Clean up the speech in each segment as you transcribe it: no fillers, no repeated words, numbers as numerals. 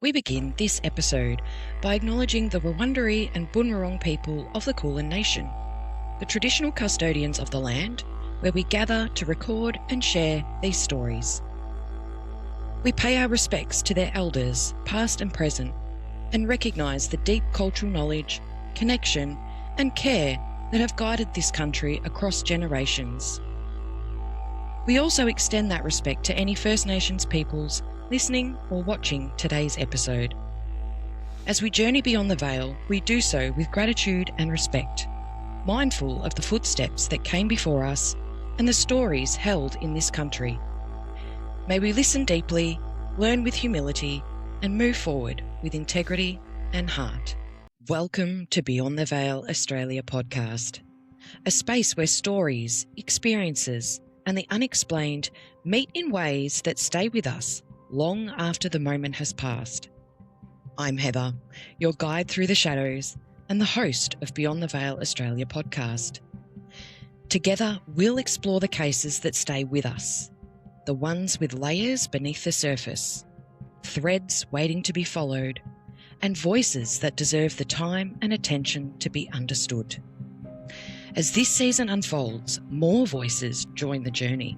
We begin this episode by acknowledging the Wurundjeri and Bunurong people of the Kulin Nation, the traditional custodians of the land where we gather to record and share these stories. We pay our respects to their elders, past and present, and recognise the deep cultural knowledge, connection and care that have guided this country across generations. We also extend that respect to any First Nations peoples listening or watching today's episode. As we journey beyond the veil, we do so with gratitude and respect, mindful of the footsteps that came before us and the stories held in this country. May we listen deeply, learn with humility, and move forward with integrity and heart. Welcome to Beyond the Veil Australia podcast, a space where stories, experiences, and the unexplained meet in ways that stay with us long after the moment has passed. I'm Heather, your guide through the shadows and the host of Beyond the Veil Australia podcast. Together, we'll explore the cases that stay with us, the ones with layers beneath the surface, threads waiting to be followed, and voices that deserve the time and attention to be understood. As this season unfolds, more voices join the journey,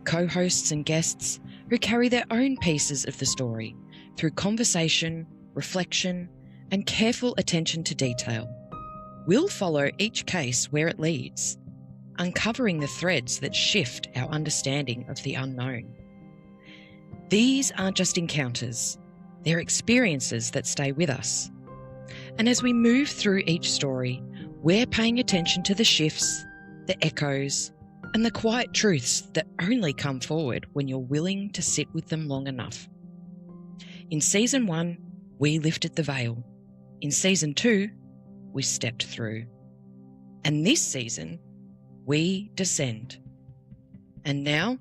co-hosts and guests who carry their own pieces of the story through conversation, reflection, and careful attention to detail. We'll follow each case where it leads, uncovering the threads that shift our understanding of the unknown. These aren't just encounters, they're experiences that stay with us. And as we move through each story, we're paying attention to the shifts, the echoes, and the quiet truths that only come forward when you're willing to sit with them long enough. In Season 1, we lifted the veil. In Season 2, we stepped through. And this season, we descend. And now,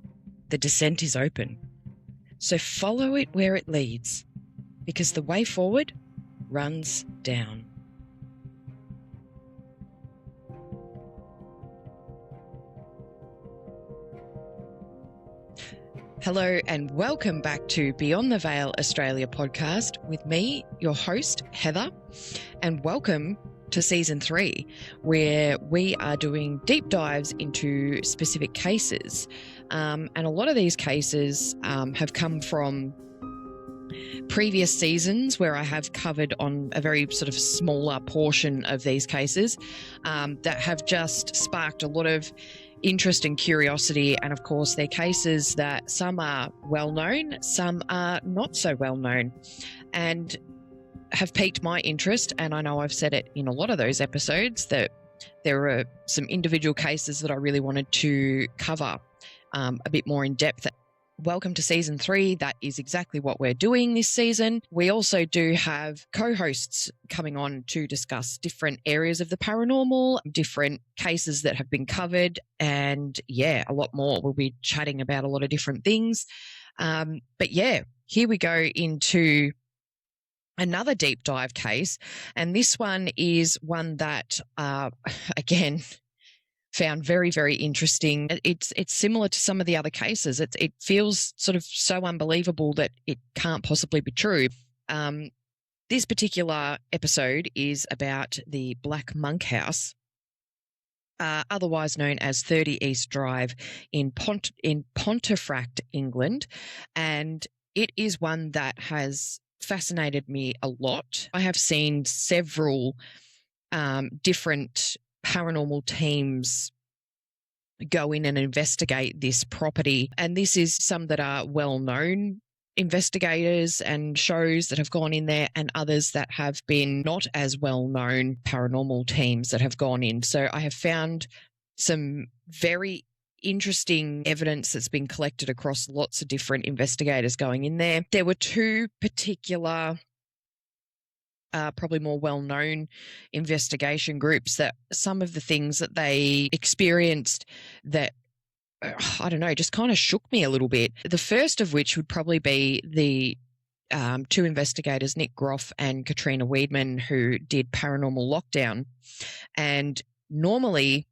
the descent is open. So follow it where it leads, because the way forward runs down. Hello and welcome back to Beyond the Veil Australia podcast with me, your host, Heather, and welcome to Season 3, where we are doing deep dives into specific cases. And a lot of these cases have come from previous seasons where I have covered on a very sort of smaller portion of these cases that have just sparked a lot of interest and curiosity. And of course, they're cases that some are well known, some are not so well known, and have piqued my interest. And I know I've said it in a lot of those episodes that there are some individual cases that I really wanted to cover a bit more in depth. Welcome to Season 3. That is exactly what we're doing this season. We also do have co-hosts coming on to discuss different areas of the paranormal, different cases that have been covered, and a lot more. We'll be chatting about a lot of different things. But here we go into another deep dive case. And this one is one that, again, found very, very interesting. It's similar to some of the other cases. It feels sort of so unbelievable that it can't possibly be true. This particular episode is about the Black Monk House, otherwise known as 30 East Drive in Pontefract, England. And it is one that has fascinated me a lot. I have seen several different paranormal teams go in and investigate this property. And this is some that are well-known investigators and shows that have gone in there, and others that have been not as well-known paranormal teams that have gone in. So I have found some very interesting evidence that's been collected across lots of different investigators going in there. There were two particular probably more well-known investigation groups that some of the things that they experienced that, I don't know, just kind of shook me a little bit. The first of which would probably be the two investigators, Nick Groff and Katrina Weedman, who did Paranormal Lockdown. And normally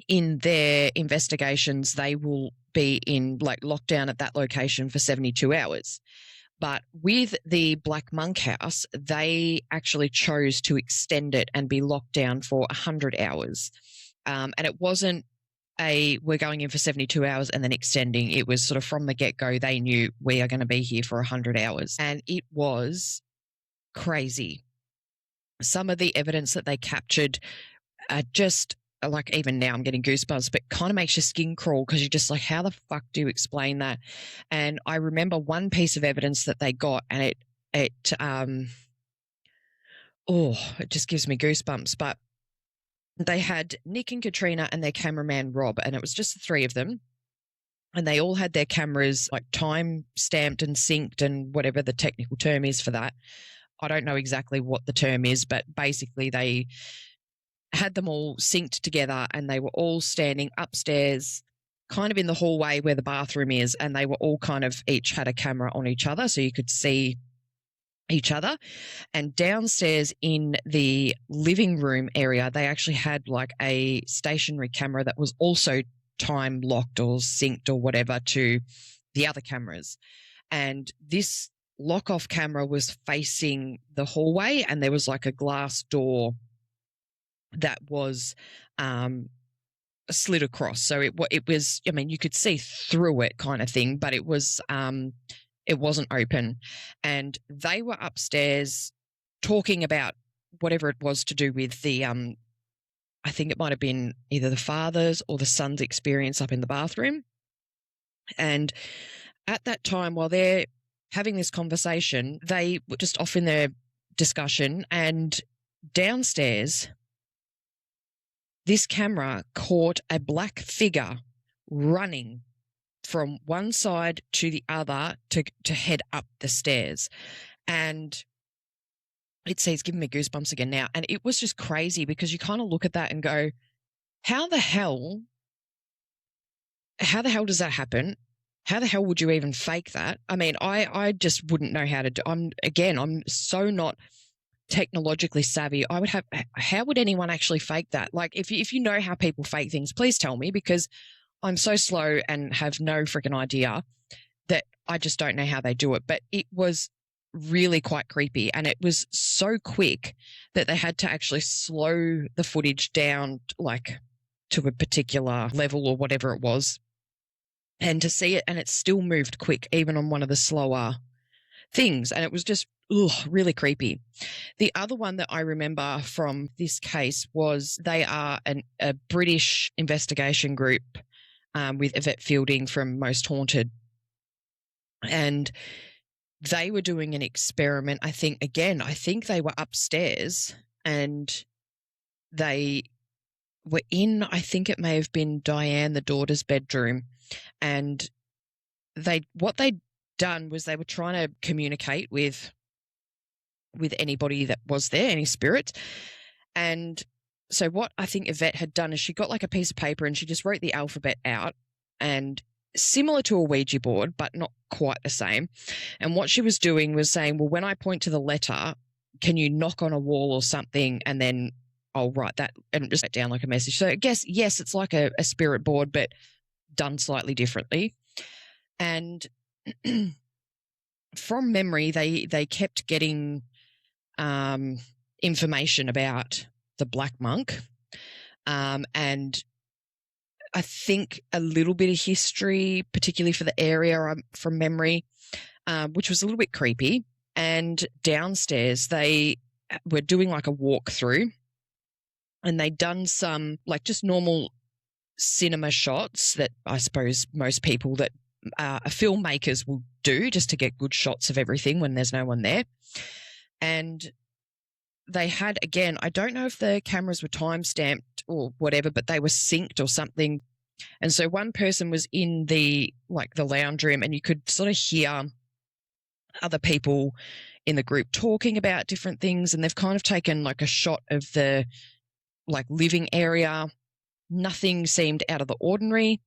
in their investigations, they will be in like lockdown at that location for 72 hours. But with the Black Monk House, they actually chose to extend it and be locked down for 100 hours. And it wasn't we're going in for 72 hours and then extending. It was sort of from the get-go, they knew we are going to be here for 100 hours. And it was crazy. Some of the evidence that they captured just like, even now I'm getting goosebumps, but kind of makes your skin crawl because you're just like, how the fuck do you explain that? And I remember one piece of evidence that they got, and it just gives me goosebumps. But they had Nick and Katrina and their cameraman Rob, and it was just the three of them. And they all had their cameras like time stamped and synced and whatever the technical term is for that. I don't know exactly what the term is, but basically they had them all synced together, and they were all standing upstairs kind of in the hallway where the bathroom is, and they were all kind of each had a camera on each other so you could see each other. And downstairs in the living room area, they actually had like a stationary camera that was also time locked or synced or whatever to the other cameras. And this lock-off camera was facing the hallway, and there was like a glass door that was slid across. So it was, I mean, you could see through it kind of thing, but it wasn't open. And they were upstairs talking about whatever it was to do with the, I think it might have been either the father's or the son's experience up in the bathroom. And at that time, while they're having this conversation, they were just off in their discussion, and downstairs, this camera caught a black figure running from one side to the other to head up the stairs. And it's giving me goosebumps again now. And it was just crazy because you kind of look at that and go, how the hell does that happen? How the hell would you even fake that? I mean, I just wouldn't know how to do. I'm so not technologically savvy. How would anyone actually fake that? Like, if you know how people fake things, please tell me, because I'm so slow and have no freaking idea that I just don't know how they do it. But it was really quite creepy, and it was so quick that they had to actually slow the footage down like to a particular level or whatever it was. And to see it, and it still moved quick, even on one of the slower things. And it was just really creepy. The other one that I remember from this case was they are a British investigation group with Yvette Fielding from Most Haunted. And they were doing an experiment. I think they were upstairs, and they were in, I think it may have been Diane, the daughter's bedroom. And what they'd done was they were trying to communicate with anybody that was there, any spirits. And so what I think Yvette had done is she got like a piece of paper and she just wrote the alphabet out, and similar to a Ouija board, but not quite the same. And what she was doing was saying, well, when I point to the letter, can you knock on a wall or something? And then I'll write that and just write down like a message. So I guess, yes, it's like a spirit board, but done slightly differently. And from memory, they kept getting information about the Black Monk, and I think a little bit of history, particularly for the area from memory, which was a little bit creepy. And downstairs, they were doing like a walkthrough, and they'd done some like just normal cinema shots that I suppose most people that are filmmakers will do just to get good shots of everything when there's no one there. And they had, again, I don't know if the cameras were time-stamped or whatever, but they were synced or something. And so one person was in the lounge room, and you could sort of hear other people in the group talking about different things. And they've kind of taken like a shot of the like living area. Nothing seemed out of the ordinary.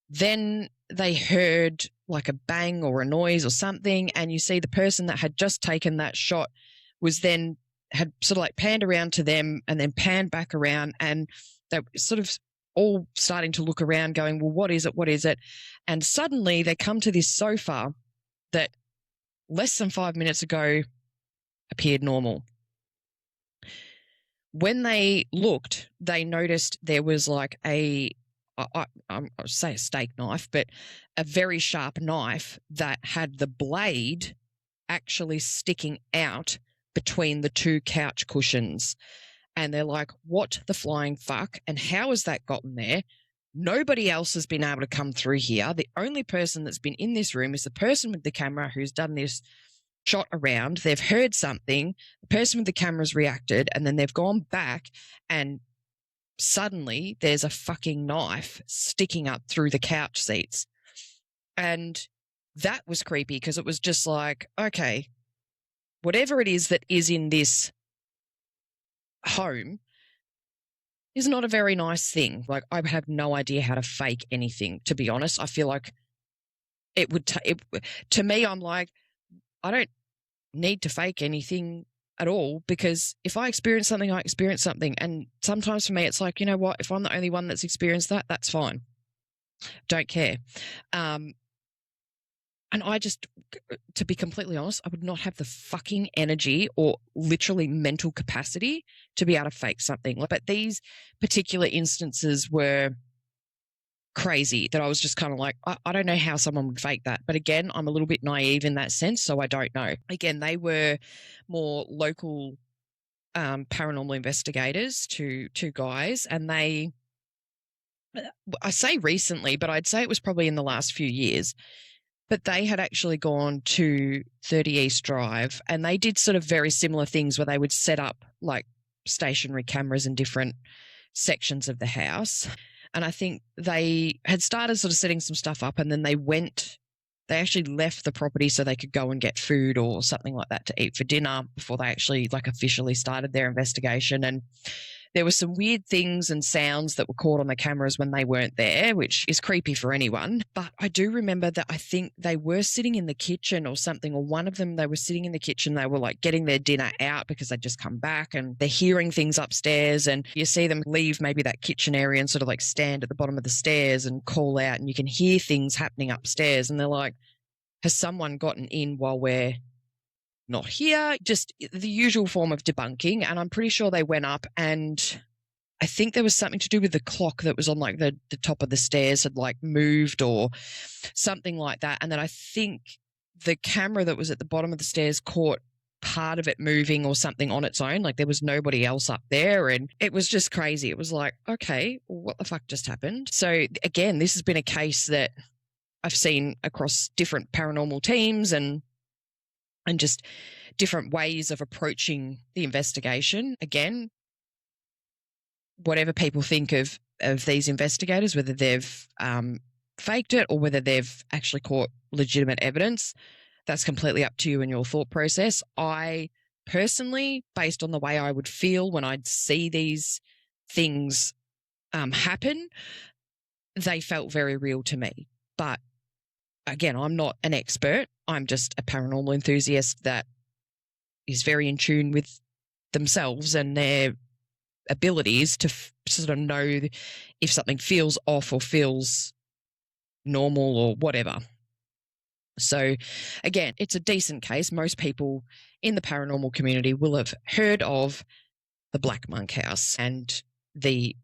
Then they heard like a bang or a noise or something, and you see the person that had just taken that shot had sort of like panned around to them and then panned back around, and they were sort of all starting to look around going, well, what is it? What is it? And suddenly they come to this sofa that less than 5 minutes ago appeared normal. When they looked, they noticed there was like I'll say a steak knife, but a very sharp knife that had the blade actually sticking out between the two couch cushions. And they're like, what the flying fuck? And how has that gotten there? Nobody else has been able to come through here. The only person that's been in this room is the person with the camera who's done this shot around. They've heard something. The person with the camera's reacted, and then they've gone back, and suddenly there's a fucking knife sticking up through the couch seats. And that was creepy because it was just like, okay, whatever it is that is in this home is not a very nice thing. Like, I have no idea how to fake anything, to be honest. I feel like it would, to me, I'm like, I don't need to fake anything at all, because if I experience something, I experience something. And sometimes for me, it's like, you know what, if I'm the only one that's experienced that, that's fine. Don't care. And I just, to be completely honest, I would not have the fucking energy or literally mental capacity to be able to fake something. But these particular instances were crazy that I was just kind of like, I don't know how someone would fake that. But again, I'm a little bit naive in that sense, so I don't know. Again, they were more local paranormal investigators, two guys, and I say recently, but I'd say it was probably in the last few years. But they had actually gone to 30 East Drive, and they did sort of very similar things where they would set up like stationary cameras in different sections of the house. And I think they had started sort of setting some stuff up, and then they actually left the property so they could go and get food or something like that to eat for dinner before they actually like officially started their investigation. And there were some weird things and sounds that were caught on the cameras when they weren't there, which is creepy for anyone. But I do remember that I think they were sitting in the kitchen or something, or one of them, they were sitting in the kitchen. They were like getting their dinner out because they'd just come back, and they're hearing things upstairs, and you see them leave maybe that kitchen area and sort of like stand at the bottom of the stairs and call out, and you can hear things happening upstairs. And they're like, has someone gotten in while we're not here? Just the usual form of debunking. And I'm pretty sure they went up, and I think there was something to do with the clock that was on like the top of the stairs had like moved or something like that. And then I think the camera that was at the bottom of the stairs caught part of it moving or something on its own. Like there was nobody else up there, and it was just crazy. It was like, okay, what the fuck just happened? So again, this has been a case that I've seen across different paranormal teams and just different ways of approaching the investigation. Again, whatever people think of these investigators, whether they've faked it or whether they've actually caught legitimate evidence, that's completely up to you and your thought process. I personally, based on the way I would feel when I'd see these things happen, they felt very real to me. But again, I'm not an expert. I'm just a paranormal enthusiast that is very in tune with themselves and their abilities to sort of know if something feels off or feels normal or whatever. So again, it's a decent case. Most people in the paranormal community will have heard of the Black Monk House and the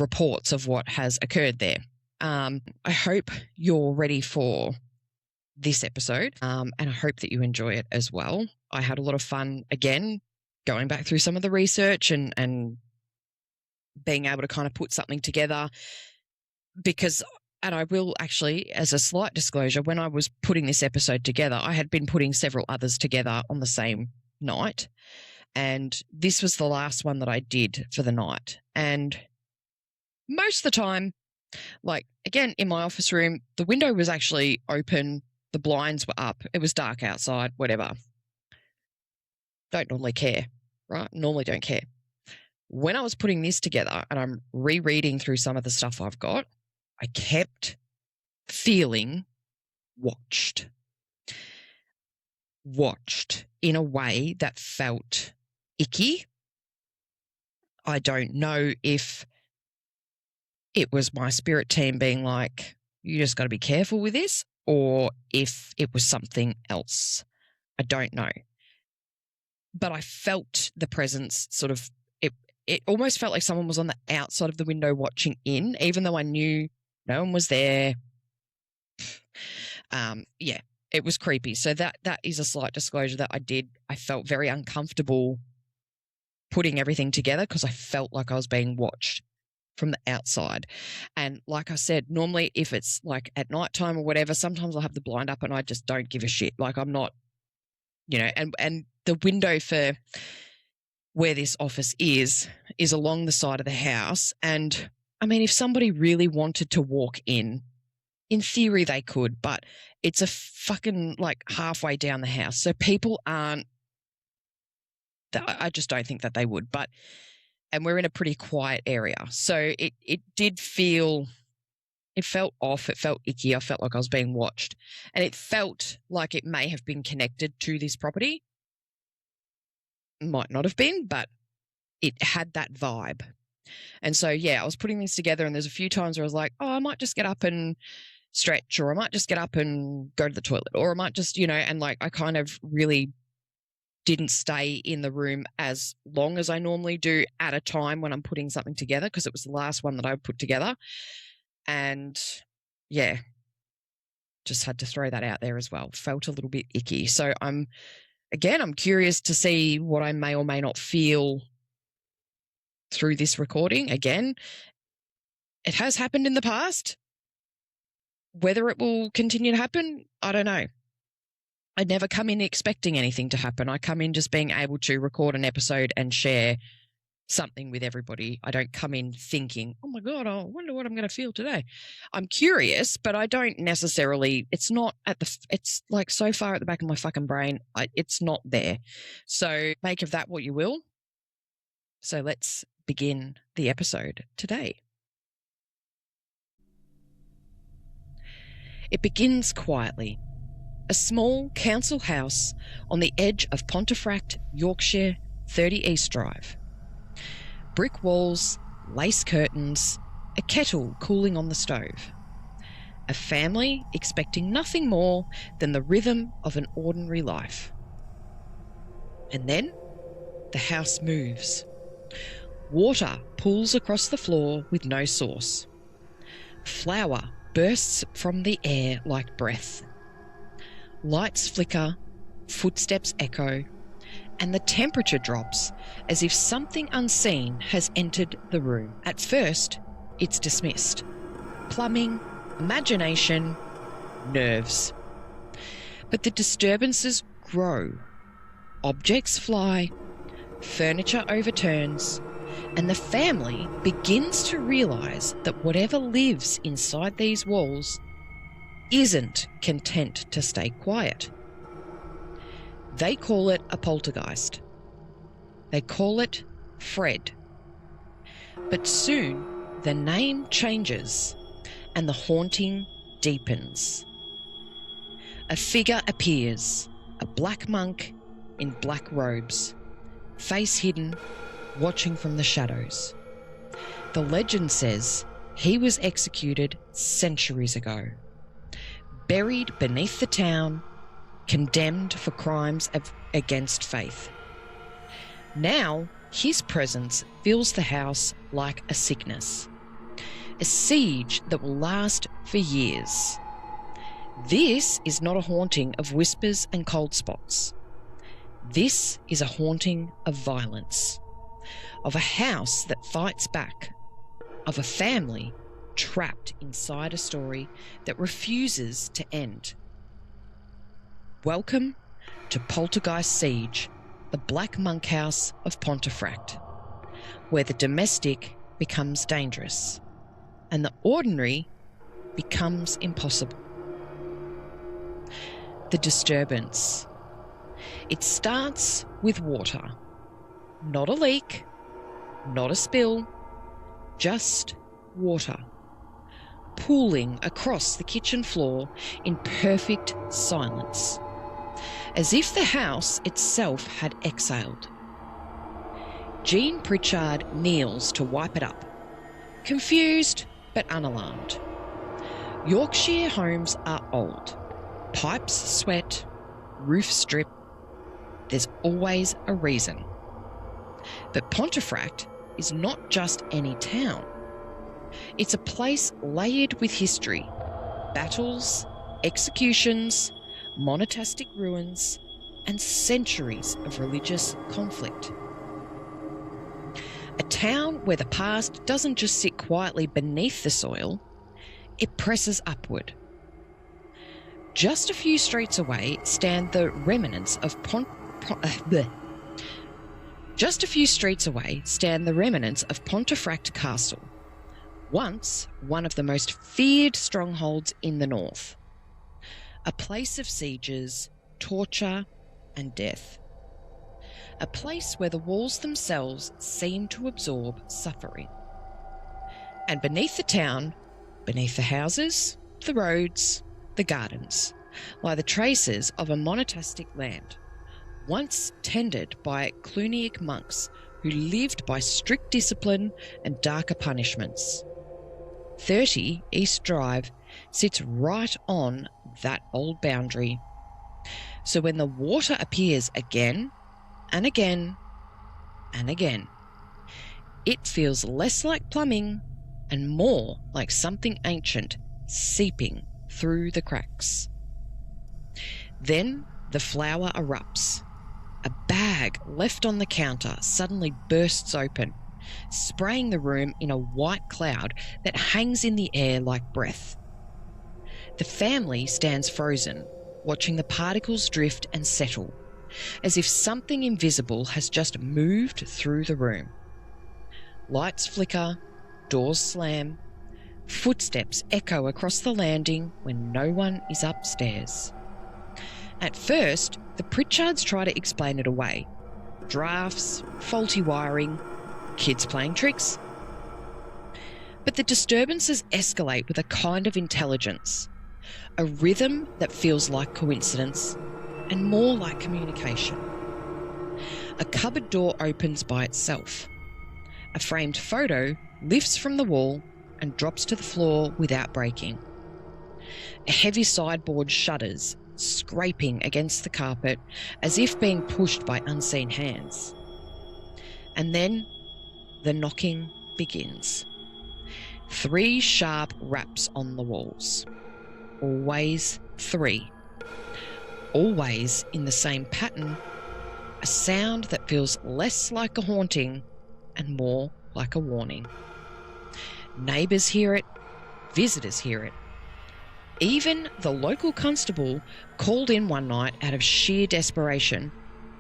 reports of what has occurred there. I hope you're ready for this episode, and I hope that you enjoy it as well. I had a lot of fun, again, going back through some of the research and being able to kind of put something together because, and I will actually, as a slight disclosure, when I was putting this episode together, I had been putting several others together on the same night, and this was the last one that I did for the night. And most of the time, like, again, in my office room, the window was actually open. The blinds were up. It was dark outside, whatever. Don't normally care, right? Normally don't care. When I was putting this together and I'm rereading through some of the stuff I've got, I kept feeling watched. Watched in a way that felt icky. I don't know if it was my spirit team being like, you just got to be careful with this, or if it was something else. I don't know. But I felt the presence sort of, it almost felt like someone was on the outside of the window watching in, even though I knew no one was there. Yeah, it was creepy. So that is a slight disclosure that I did. I felt very uncomfortable putting everything together because I felt like I was being watched from the outside. And like I said, normally if it's like at nighttime or whatever, sometimes I'll have the blind up and I just don't give a shit. Like I'm not, and the window for where this office is along the side of the house. And I mean, if somebody really wanted to walk in theory they could, but it's a fucking like halfway down the house. So people aren't, I just don't think that they would, and we're in a pretty quiet area. So it did feel, it felt off. It felt icky. I felt like I was being watched, and it felt like it may have been connected to this property. Might not have been, but it had that vibe. And so, yeah, I was putting these together, and there's a few times where I was like, oh, I might just get up and stretch, or I might just get up and go to the toilet, or I might just, and like I kind of really didn't stay in the room as long as I normally do at a time when I'm putting something together, because it was the last one that I put together. And yeah, just had to throw that out there as well. Felt a little bit icky. So I'm curious to see what I may or may not feel through this recording. Again, it has happened in the past. Whether it will continue to happen, I don't know. I never come in expecting anything to happen. I come in just being able to record an episode and share something with everybody. I don't come in thinking, oh my God, I wonder what I'm going to feel today. I'm curious, but I don't necessarily, it's like so far at the back of my fucking brain, it's not there. So make of that what you will. So let's begin the episode today. It begins quietly. A small council house on the edge of Pontefract, Yorkshire, 30 East Drive. Brick walls, lace curtains, a kettle cooling on the stove. A family expecting nothing more than the rhythm of an ordinary life. And then the house moves. Water pools across the floor with no source. Flour bursts from the air like breath. Lights flicker, footsteps echo, and the temperature drops as if something unseen has entered the room. At first, it's dismissed. Plumbing, imagination, nerves. But the disturbances grow. Objects fly, furniture overturns, and the family begins to realise that whatever lives inside these walls isn't content to stay quiet. They call it a poltergeist. They call it Fred. But soon the name changes and the haunting deepens. A figure appears, a black monk in black robes, face hidden, watching from the shadows. The legend says he was executed centuries ago, buried beneath the town, condemned for crimes against faith. Now, his presence fills the house like a sickness, a siege that will last for years. This is not a haunting of whispers and cold spots. This is a haunting of violence, of a house that fights back, of a family trapped inside a story that refuses to end. Welcome to Poltergeist Siege, the Black Monk House of Pontefract, where the domestic becomes dangerous and the ordinary becomes impossible. The disturbance. It starts with water. Not a leak, not a spill, just water, pooling across the kitchen floor in perfect silence, as if the house itself had exhaled. Jean Pritchard kneels to wipe it up, confused but unalarmed. Yorkshire homes are old. Pipes sweat, roofs drip, there's always a reason. But Pontefract is not just any town. It's a place layered with history, battles, executions, monastic ruins, and centuries of religious conflict. A town where the past doesn't just sit quietly beneath the soil, it presses upward. Just a few streets away stand the remnants of Pontefract Castle, once one of the most feared strongholds in the north. A place of sieges, torture, and death. A place where the walls themselves seem to absorb suffering. And beneath the town, beneath the houses, the roads, the gardens, lie the traces of a monastic land, once tended by Cluniac monks who lived by strict discipline and darker punishments. 30 East Drive sits right on that old boundary. So when the water appears again and again and again, it feels less like plumbing and more like something ancient seeping through the cracks. Then the flower erupts. A bag left on the counter suddenly bursts open, spraying the room in a white cloud that hangs in the air like breath. The family stands frozen, watching the particles drift and settle, as if something invisible has just moved through the room. Lights flicker, doors slam, footsteps echo across the landing when no one is upstairs. At first, the Pritchards try to explain it away. Drafts, faulty wiring, kids playing tricks. But the disturbances escalate with a kind of intelligence, a rhythm that feels like coincidence and more like communication. A cupboard door opens by itself. A framed photo lifts from the wall and drops to the floor without breaking. A heavy sideboard shudders, scraping against the carpet as if being pushed by unseen hands. And then the knocking begins. 3 sharp raps on the walls. Always 3. Always in the same pattern, a sound that feels less like a haunting and more like a warning. Neighbours hear it, visitors hear it. Even the local constable, called in one night out of sheer desperation,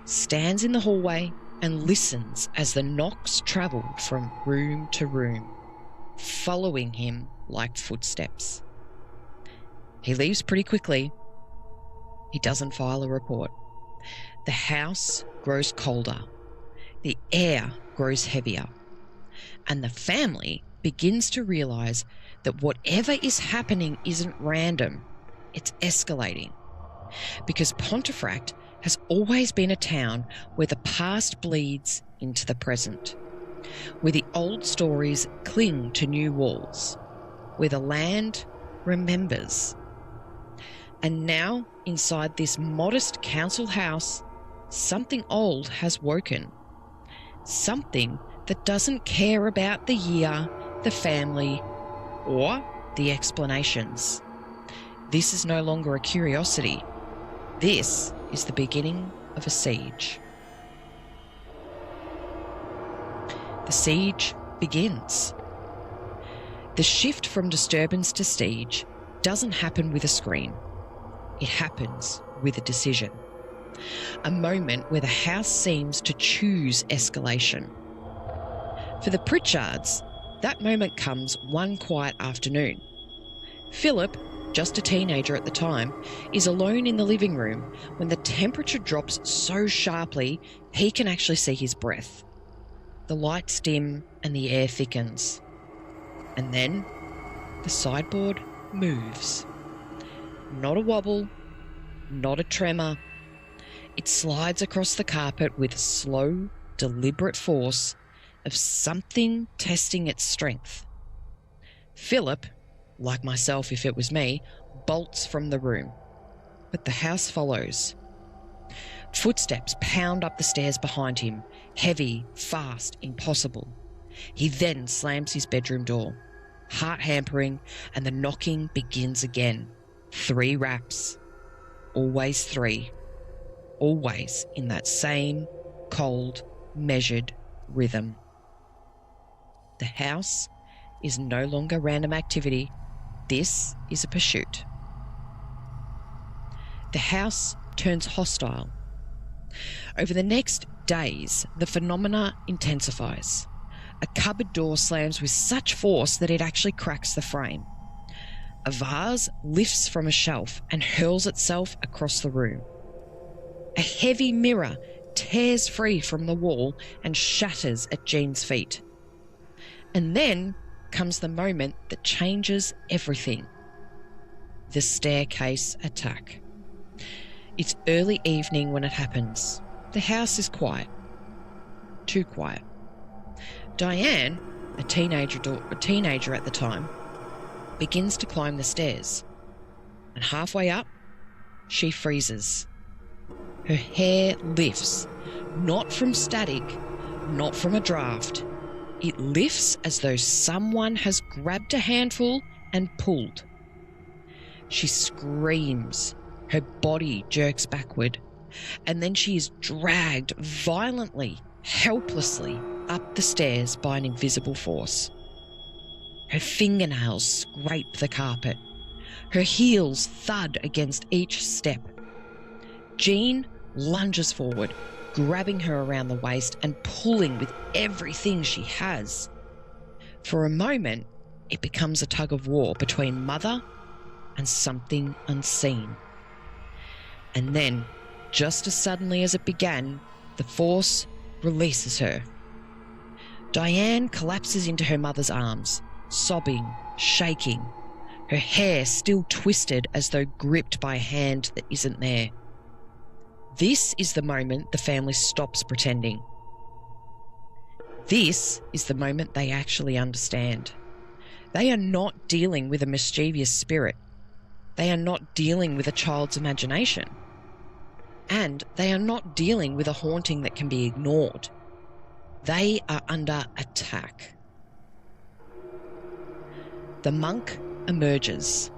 stands in the hallway and listens as the knocks travel from room to room, following him like footsteps. He leaves pretty quickly. He doesn't file a report. The house grows colder. The air grows heavier. And the family begins to realise that whatever is happening isn't random. It's escalating. Because Pontefract has always been a town where the past bleeds into the present, where the old stories cling to new walls, where the land remembers. And now, inside this modest council house, something old has woken. Something that doesn't care about the year, the family, or the explanations. This is no longer a curiosity. This is the beginning of a siege. The siege begins. The shift from disturbance to siege doesn't happen with a scream. It happens with a decision. A moment where the house seems to choose escalation. For the Pritchards, that moment comes one quiet afternoon. Philip, just a teenager at the time, is alone in the living room when the temperature drops so sharply he can actually see his breath. The lights dim and the air thickens. And then the sideboard moves. Not a wobble, not a tremor. It slides across the carpet with slow, deliberate force of something testing its strength. Philip, like myself if it was me, bolts from the room, but the house follows. Footsteps pound up the stairs behind him, heavy, fast, impossible. He then slams his bedroom door, heart hampering, and the knocking begins again. 3 raps. Always 3. Always in that same cold, measured rhythm. The house is no longer random activity. This is a pursuit. The house turns hostile. Over the next days, the phenomena intensifies. A cupboard door slams with such force that it actually cracks the frame. A vase lifts from a shelf and hurls itself across the room. A heavy mirror tears free from the wall and shatters at Jean's feet. And then comes the moment that changes everything. The staircase attack. It's early evening when it happens. The house is quiet. Too quiet. Diane, a teenager at the time, begins to climb the stairs. And halfway up, she freezes. Her hair lifts, not from static, not from a draft. It lifts as though someone has grabbed a handful and pulled. She screams. Her body jerks backward, and then she is dragged violently, helplessly up the stairs by an invisible force. Her fingernails scrape the carpet. Her heels thud against each step. Jean lunges forward, grabbing her around the waist and pulling with everything she has. For a moment, it becomes a tug of war between Mother and something unseen. And then, just as suddenly as it began, the force releases her. Diane collapses into her mother's arms, sobbing, shaking, her hair still twisted as though gripped by a hand that isn't there. This is the moment the family stops pretending. This is the moment they actually understand. They are not dealing with a mischievous spirit. They are not dealing with a child's imagination. And they are not dealing with a haunting that can be ignored. They are under attack. The monk emerges.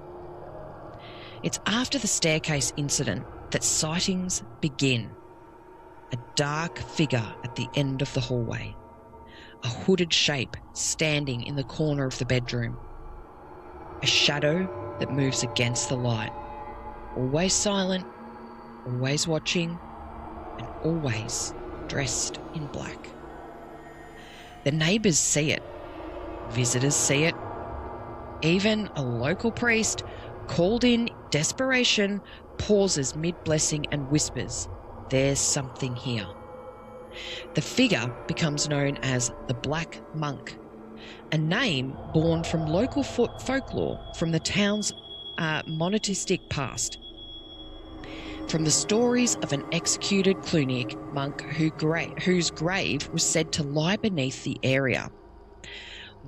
It's after the staircase incident that sightings begin. A dark figure at the end of the hallway. A hooded shape standing in the corner of the bedroom. A shadow that moves against the light. Always silent, always watching, and always dressed in black. The neighbours see it. Visitors see it. Even a local priest, called in desperation, pauses mid-blessing and whispers, "There's something here." The figure becomes known as the Black Monk, a name born from local folklore from the town's monastic past. From the stories of an executed Cluniac monk whose grave was said to lie beneath the area.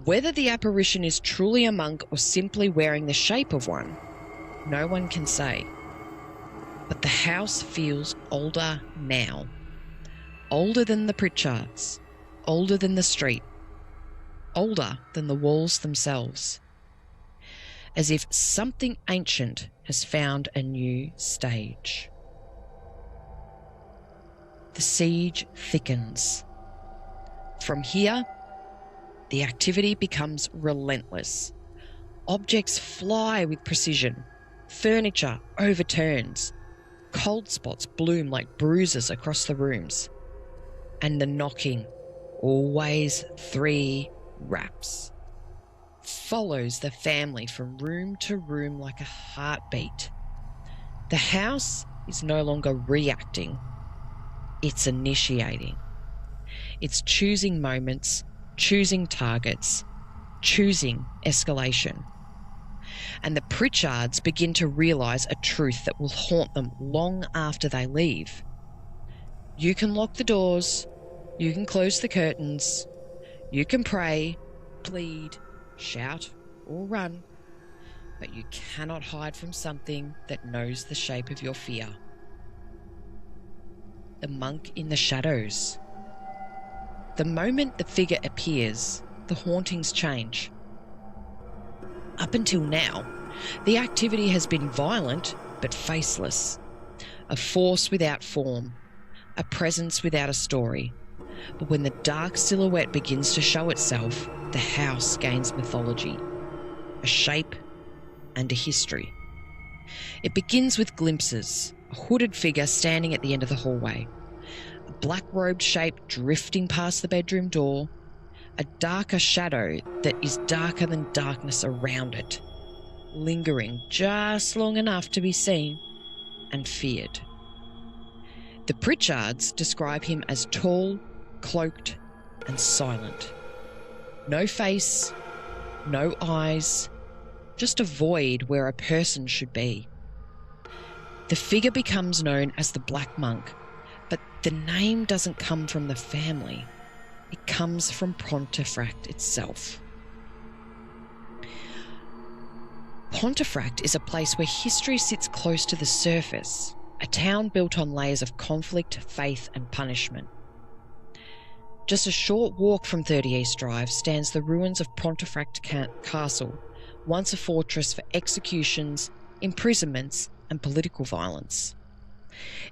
Whether the apparition is truly a monk or simply wearing the shape of one, no one can say. But the house feels older now. Older than the Pritchards, older than the street, older than the walls themselves. As if something ancient has found a new stage. The siege thickens. From here, the activity becomes relentless. Objects fly with precision. Furniture overturns. Cold spots bloom like bruises across the rooms. And the knocking, always 3 raps, follows the family from room to room like a heartbeat. The house is no longer reacting. It's initiating. It's choosing moments, choosing targets, choosing escalation. And the Pritchards begin to realise a truth that will haunt them long after they leave. You can lock the doors, you can close the curtains, you can pray, plead, shout, or run, but you cannot hide from something that knows the shape of your fear. the monk in the shadows. The moment the figure appears, the hauntings change. Up until now, the activity has been violent but faceless, a force without form, a presence without a story. But when the dark silhouette begins to show itself, the house gains mythology, a shape and a history. It begins with glimpses, a hooded figure standing at the end of the hallway, a black-robed shape drifting past the bedroom door, a darker shadow that is darker than darkness around it, lingering just long enough to be seen and feared. The Pritchards describe him as tall, cloaked and silent. No face, no eyes, just a void where a person should be. The figure becomes known as the Black Monk, but the name doesn't come from the family. It comes from Pontefract itself. Pontefract is a place where history sits close to the surface, a town built on layers of conflict, faith and punishment. Just a short walk from 30 East Drive stands the ruins of Pontefract Castle, once a fortress for executions, imprisonments and political violence.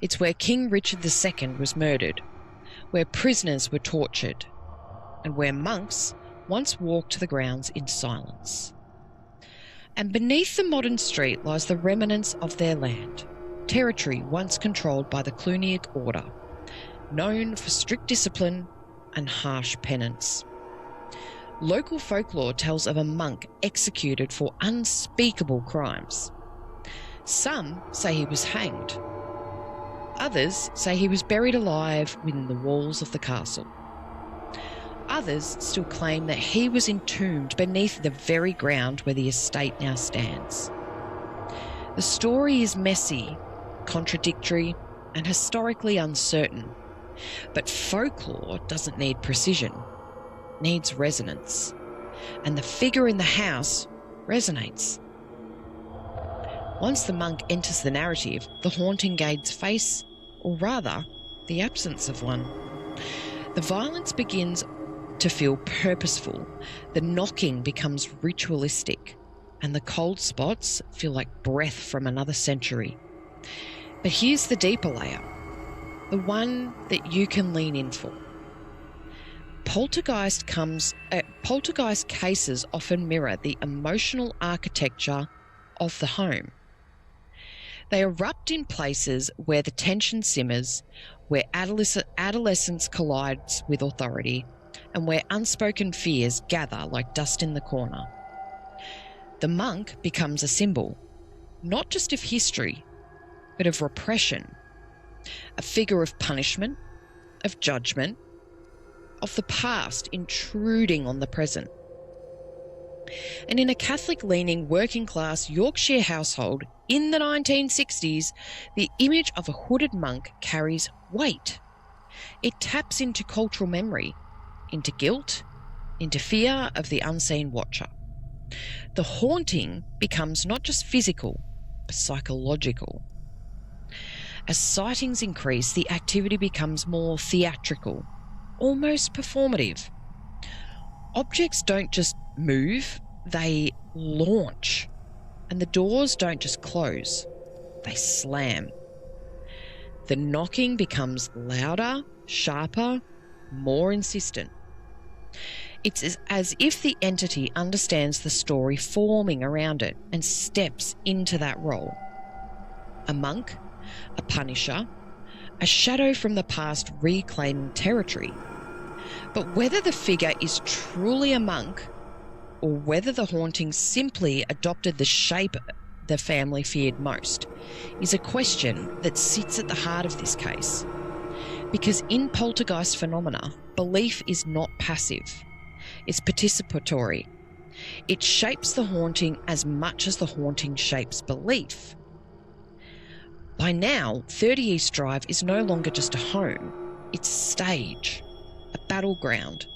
It's where King Richard II was murdered, where prisoners were tortured, and where monks once walked the grounds in silence. And beneath the modern street lies the remnants of their land, territory once controlled by the Cluniac Order, known for strict discipline and harsh penance. Local folklore tells of a monk executed for unspeakable crimes. Some say he was hanged. Others say he was buried alive within the walls of the castle. Others still claim that he was entombed beneath the very ground where the estate now stands. The story is messy, contradictory, and historically uncertain. But folklore doesn't need precision, it needs resonance. And the figure in the house resonates. Once the monk enters the narrative, the haunting gains face, or rather, the absence of one. The violence begins to feel purposeful, the knocking becomes ritualistic, and the cold spots feel like breath from another century. But here's the deeper layer, the one that you can lean in for. Poltergeist cases often mirror the emotional architecture of the home. They erupt in places where the tension simmers, where adolescence collides with authority, and where unspoken fears gather like dust in the corner. The monk becomes a symbol, not just of history, but of repression, a figure of punishment, of judgment, of the past intruding on the present. And in a Catholic-leaning working-class Yorkshire household in the 1960s, the image of a hooded monk carries weight. It taps into cultural memory, into guilt, into fear of the unseen watcher. The haunting becomes not just physical, but psychological. As sightings increase, the activity becomes more theatrical, almost performative. Objects don't just move, they launch. And the doors don't just close, they slam. The knocking becomes louder, sharper, more insistent. It's as if the entity understands the story forming around it and steps into that role. A monk, a punisher, a shadow from the past reclaiming territory. But whether the figure is truly a monk or whether the haunting simply adopted the shape the family feared most is a question that sits at the heart of this case. Because in poltergeist phenomena, belief is not passive, it's participatory. It shapes the haunting as much as the haunting shapes belief. By now, 30 East Drive is no longer just a home, it's a stage, a battleground,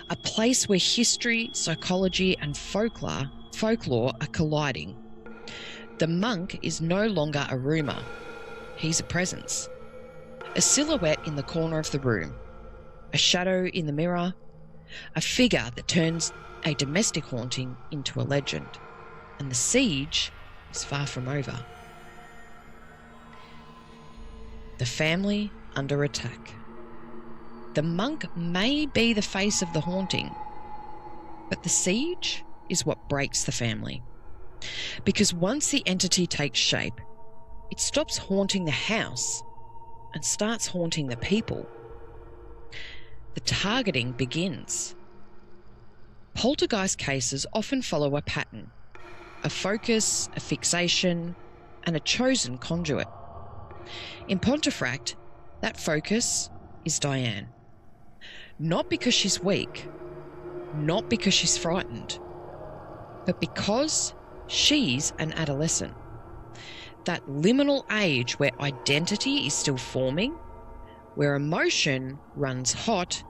a place where history, psychology and folklore are colliding. The monk is no longer a rumour, he's a presence. A silhouette in the corner of the room, a shadow in the mirror, a figure that turns a domestic haunting into a legend. And the siege is far from over. The family under attack. The monk may be the face of the haunting, but the siege is what breaks the family. Because once the entity takes shape, it stops haunting the house and starts haunting the people. The targeting begins. Poltergeist cases often follow a pattern, a focus, a fixation, and a chosen conduit. In Pontefract, that focus is Diane. Not because she's weak, not because she's frightened, but because she's an adolescent. That liminal age where identity is still forming, where emotion runs hot,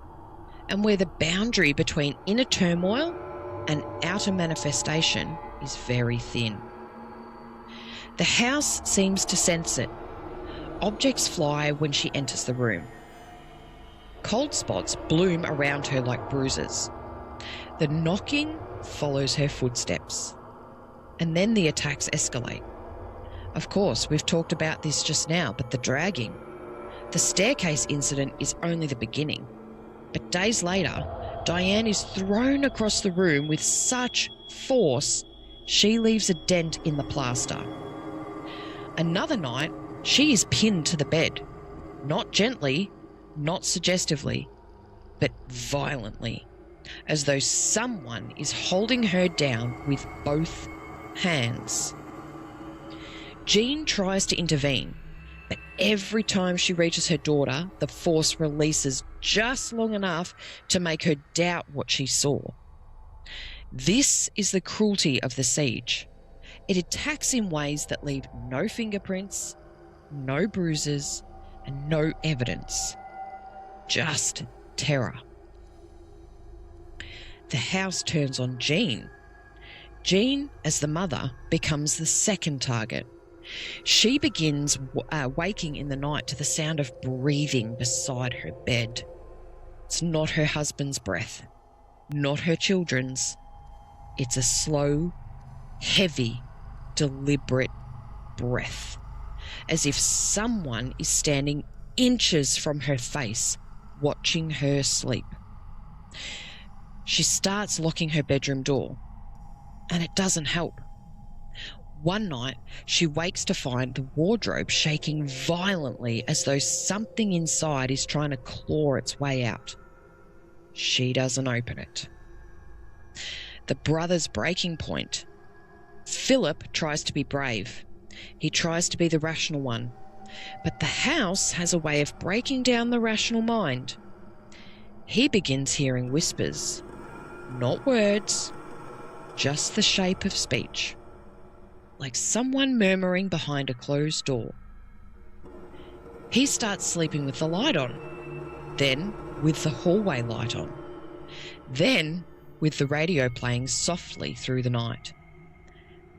and where the boundary between inner turmoil and outer manifestation is very thin. The house seems to sense it. Objects fly when she enters the room. Cold spots bloom around her like bruises. The knocking follows her footsteps. And then the attacks escalate. Of course, we've talked about this just now, but the dragging. The staircase incident is only the beginning. But days later, Diane is thrown across the room with such force, she leaves a dent in the plaster. Another night, she is pinned to the bed. Not gently, not suggestively, but violently, as though someone is holding her down with both hands. Jean tries to intervene, but every time she reaches her daughter, the force releases just long enough to make her doubt what she saw. This is the cruelty of the siege. It attacks in ways that leave no fingerprints, no bruises, and no evidence. Just terror. The house turns on Jean. Jean, as the mother, becomes the second target. She begins waking in the night to the sound of breathing beside her bed. It's not her husband's breath, not her children's. It's a slow, heavy, deliberate breath, as if someone is standing inches from her face, watching her sleep. She starts locking her bedroom door, and it doesn't help. One night, she wakes to find the wardrobe shaking violently as though something inside is trying to claw its way out. She doesn't open it. The brother's breaking point. Philip tries to be brave. He tries to be the rational one. But the house has a way of breaking down the rational mind. He begins hearing whispers. Not words, just the shape of speech. Like someone murmuring behind a closed door. He starts sleeping with the light on, then with the hallway light on, then with the radio playing softly through the night.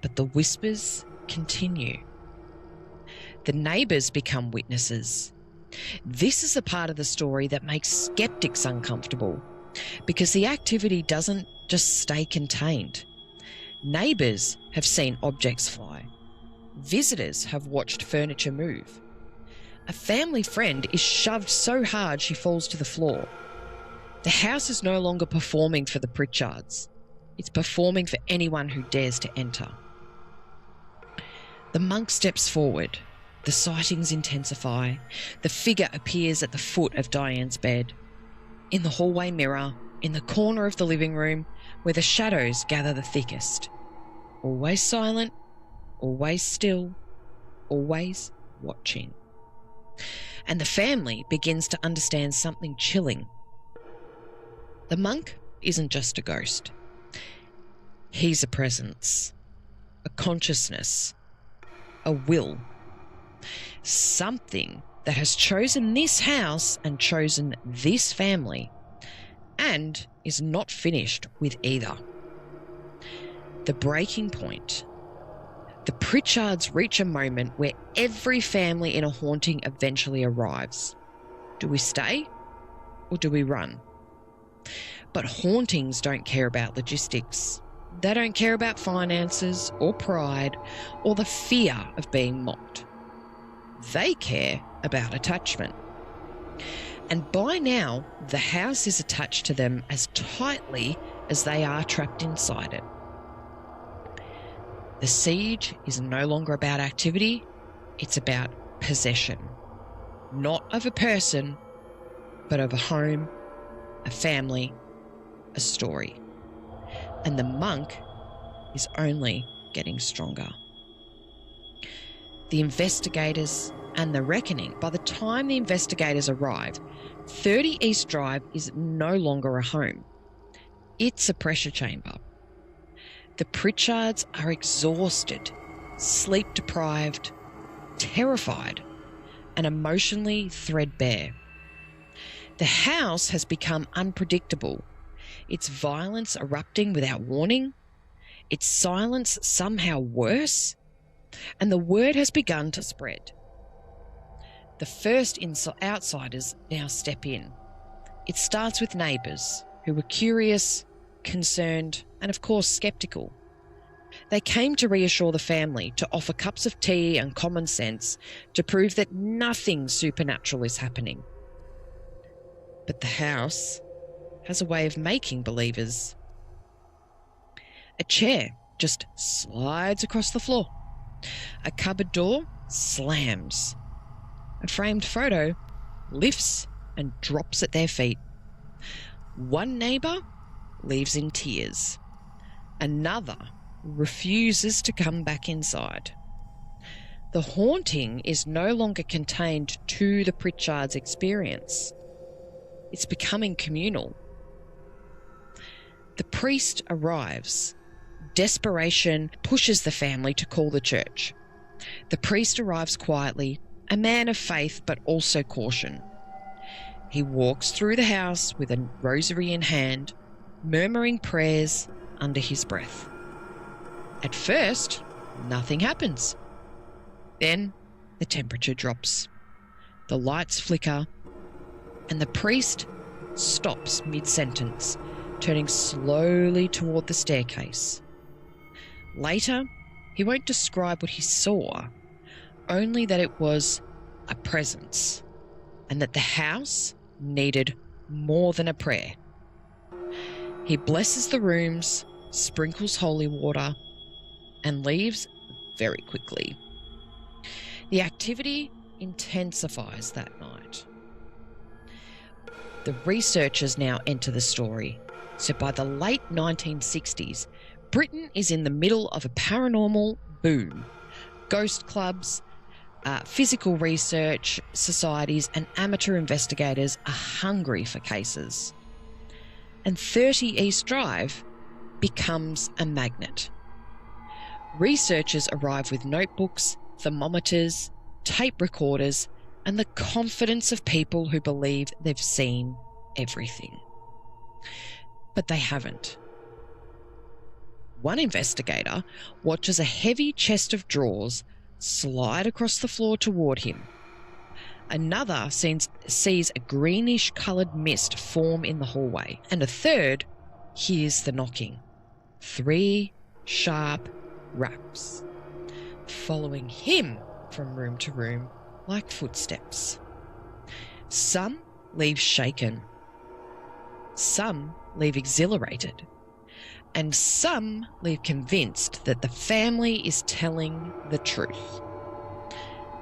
But the whispers continue. The neighbours become witnesses. This is the part of the story that makes skeptics uncomfortable, because the activity doesn't just stay contained. Neighbours have seen objects fly. Visitors have watched furniture move. A family friend is shoved so hard she falls to the floor. The house is no longer performing for the Pritchards. It's performing for anyone who dares to enter. The monk steps forward. The sightings intensify. The figure appears at the foot of Diane's bed. In the hallway mirror, in the corner of the living room, where the shadows gather the thickest. Always silent, always still, always watching. And the family begins to understand something chilling. The monk isn't just a ghost. He's a presence, a consciousness, a will. Something that has chosen this house and chosen this family, and is not finished with either. The breaking point. The Pritchards reach a moment where every family in a haunting eventually arrives. Do we stay or do we run? But hauntings don't care about logistics. They don't care about finances or pride or the fear of being mocked. They care about attachment. And by now, the house is attached to them as tightly as they are trapped inside it. The siege is no longer about activity, it's about possession. Not of a person, but of a home, a family, a story. And the monk is only getting stronger. The investigators and the reckoning. By the time the investigators arrive, 30 East Drive is no longer a home. It's a pressure chamber. The Pritchards are exhausted, sleep-deprived, terrified, and emotionally threadbare. The house has become unpredictable, its violence erupting without warning, its silence somehow worse, and the word has begun to spread. The first outsiders now step in. It starts with neighbours who were curious, concerned, and of course sceptical. They came to reassure the family, to offer cups of tea and common sense, to prove that nothing supernatural is happening. But the house has a way of making believers. A chair just slides across the floor. A cupboard door slams. A framed photo lifts and drops at their feet. One neighbour leaves in tears. Another refuses to come back inside. The haunting is no longer contained to the Pritchards' experience. It's becoming communal. The priest arrives. Desperation pushes the family to call the church. The priest arrives quietly, a man of faith but also caution. He walks through the house with a rosary in hand, murmuring prayers under his breath. At first, nothing happens. Then the temperature drops. The lights flicker, and the priest stops mid-sentence, turning slowly toward the staircase. Later, he won't describe what he saw, only that it was a presence, and that the house needed more than a prayer. He blesses the rooms, sprinkles holy water, and leaves very quickly. The activity intensifies that night. The researchers now enter the story. So by the late 1960s, Britain is in the middle of a paranormal boom. Ghost clubs, physical research societies, and amateur investigators are hungry for cases. And 30 East Drive becomes a magnet. Researchers arrive with notebooks, thermometers, tape recorders, and the confidence of people who believe they've seen everything. But they haven't. One investigator watches a heavy chest of drawers slide across the floor toward him. Another sees a greenish-coloured mist form in the hallway. And a third hears the knocking. 3 sharp raps, following him from room to room like footsteps. Some leave shaken. Some leave exhilarated. And some leave convinced that the family is telling the truth.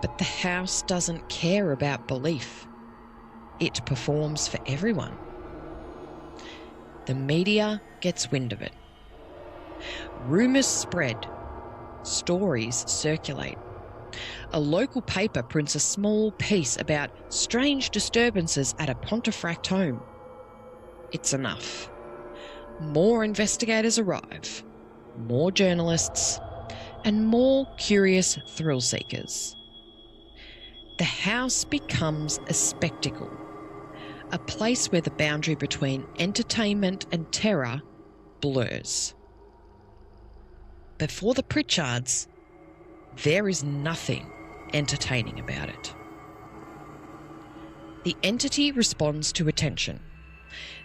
But the house doesn't care about belief. It performs for everyone. The media gets wind of it. Rumours spread. Stories circulate. A local paper prints a small piece about strange disturbances at a Pontefract home. It's enough. More investigators arrive, more journalists, and more curious thrill seekers. The house becomes a spectacle, a place where the boundary between entertainment and terror blurs. But for the Pritchards, There is nothing entertaining about it. The entity responds to attention.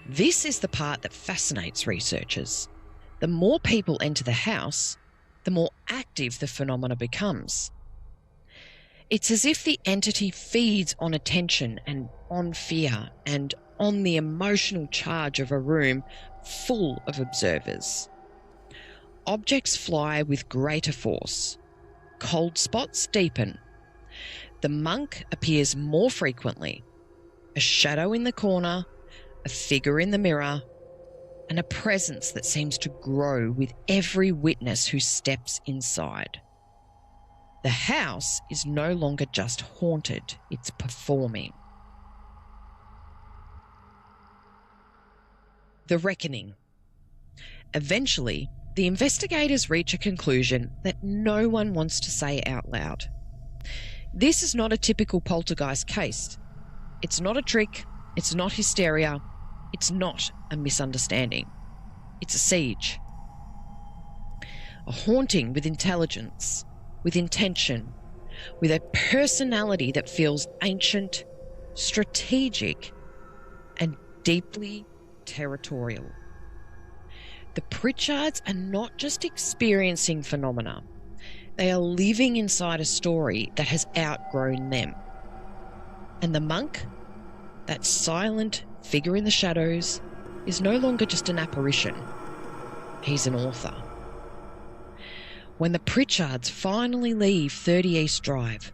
This is the part that fascinates researchers. The more people enter the house, the more active the phenomena becomes. It's as if the entity feeds on attention and on fear and on the emotional charge of a room full of observers. Objects fly with greater force. Cold spots deepen. The monk appears more frequently. A shadow in the corner, a figure in the mirror, and a presence that seems to grow with every witness who steps inside. The house is no longer just haunted, it's performing. The reckoning. Eventually, the investigators reach a conclusion that no one wants to say out loud. This is not a typical poltergeist case. It's not a trick, it's not hysteria, it's not a misunderstanding. It's a siege. A haunting with intelligence, with intention, with a personality that feels ancient, strategic, and deeply territorial. The Pritchards are not just experiencing phenomena, they are living inside a story that has outgrown them. And the monk, that silent figure in the shadows, is no longer just an apparition. He's an author. When the Pritchards finally leave 30 East Drive,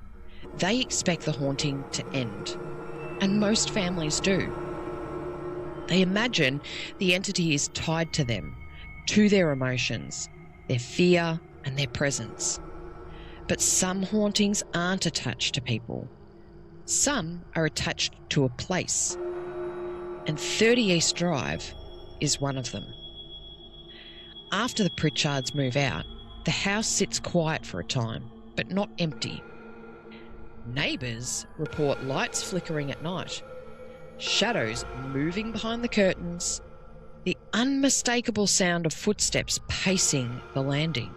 they expect the haunting to end, and most families do. They imagine the entity is tied to them, to their emotions, their fear and their presence. But some hauntings aren't attached to people. Some are attached to a place, and 30 East Drive is one of them. After the Pritchards move out, the house sits quiet for a time, but not empty. Neighbours report lights flickering at night, shadows moving behind the curtains, the unmistakable sound of footsteps pacing the landing.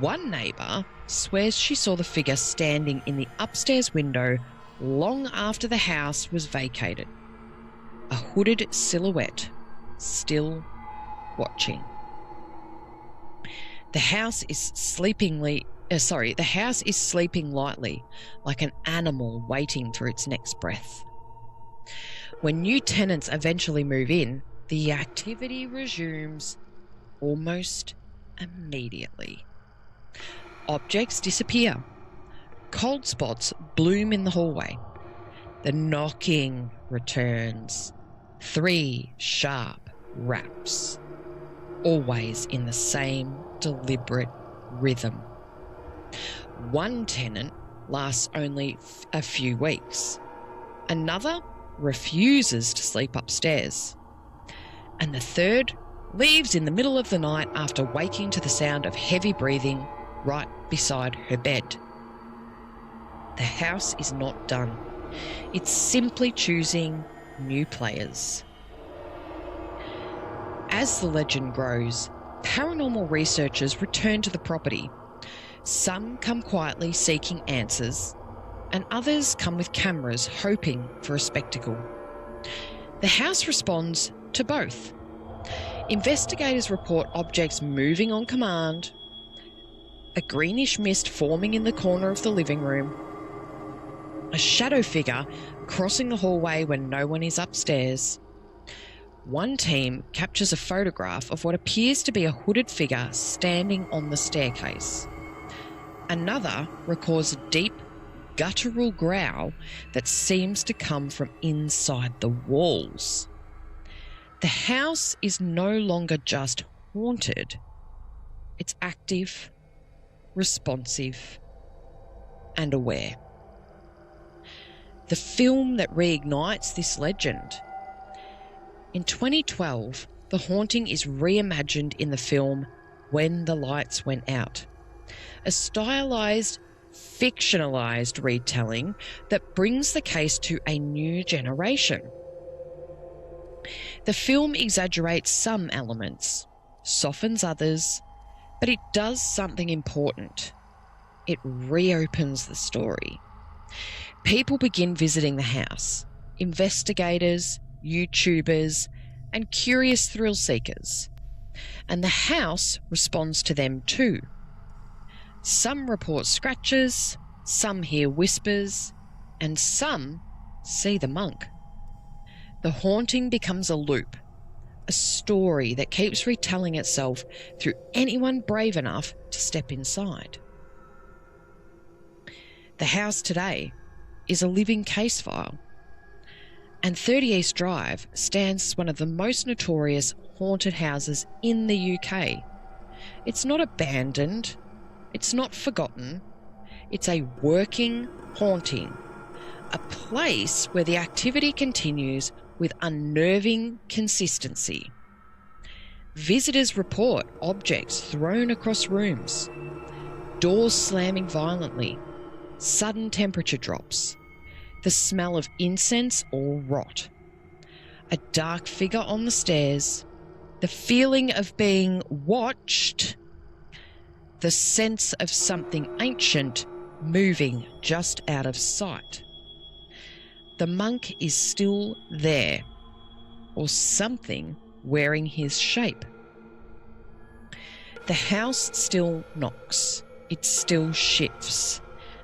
One neighbour swears she saw the figure standing in the upstairs window long after the house was vacated. A hooded silhouette, still watching. The house is sleeping lightly, like an animal waiting for its next breath. When new tenants eventually move in, the activity resumes almost immediately. Objects disappear. Cold spots bloom in the hallway. The knocking returns. 3 sharp raps, always in the same deliberate rhythm. One tenant lasts only a few weeks. Another refuses to sleep upstairs. And the third leaves in the middle of the night after waking to the sound of heavy breathing right beside her bed. The house is not done. It's simply choosing new players. As the legend grows, paranormal researchers return to the property. Some come quietly seeking answers, and others come with cameras hoping for a spectacle. The house responds to both. Investigators report objects moving on command, a greenish mist forming in the corner of the living room, a shadow figure crossing the hallway when no one is upstairs. One team captures a photograph of what appears to be a hooded figure standing on the staircase. Another records a deep, guttural growl that seems to come from inside the walls. The house is no longer just haunted. It's active, responsive, and aware. The film that reignites this legend. In 2012, the haunting is reimagined in the film When the Lights Went Out, a stylised, fictionalised retelling that brings the case to a new generation. The film exaggerates some elements, softens others, but it does something important. it reopens the story. People begin visiting the house, investigators, YouTubers, and curious thrill seekers. And the house responds to them too. Some report scratches, some hear whispers, and some see the monk. The haunting becomes a loop, a story that keeps retelling itself through anyone brave enough to step inside. The house today is a living case file, and 30 East Drive stands as one of the most notorious haunted houses in the UK. It's not abandoned, it's not forgotten, it's a working haunting, a place where the activity continues with unnerving consistency. Visitors report objects thrown across rooms, doors slamming violently, sudden temperature drops, the smell of incense or rot, a dark figure on the stairs, the feeling of being watched, the sense of something ancient moving just out of sight. The monk is still there, or something wearing his shape. The house still knocks, it still shifts,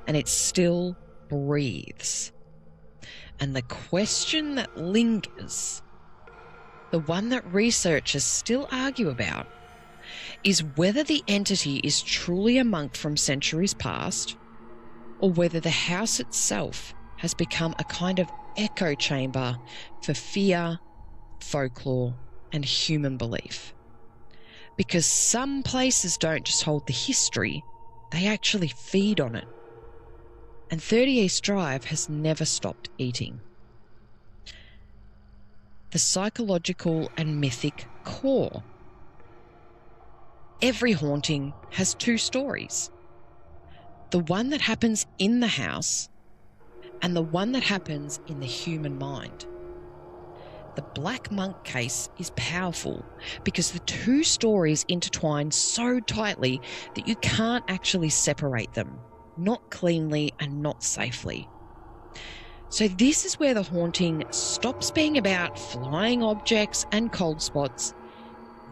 and it still breathes. And the question that lingers, the one that researchers still argue about, is whether the entity is truly a monk from centuries past, or whether the house itself has become a kind of echo chamber for fear, folklore, and human belief. Because some places don't just hold the history, they actually feed on it. And 30 East Drive has never stopped eating. The psychological and mythic core. Every haunting has two stories. The one that happens in the house and the one that happens in the human mind. The Black Monk case is powerful because the two stories intertwine so tightly that you can't actually separate them, not cleanly and not safely. So this is where the haunting stops being about flying objects and cold spots.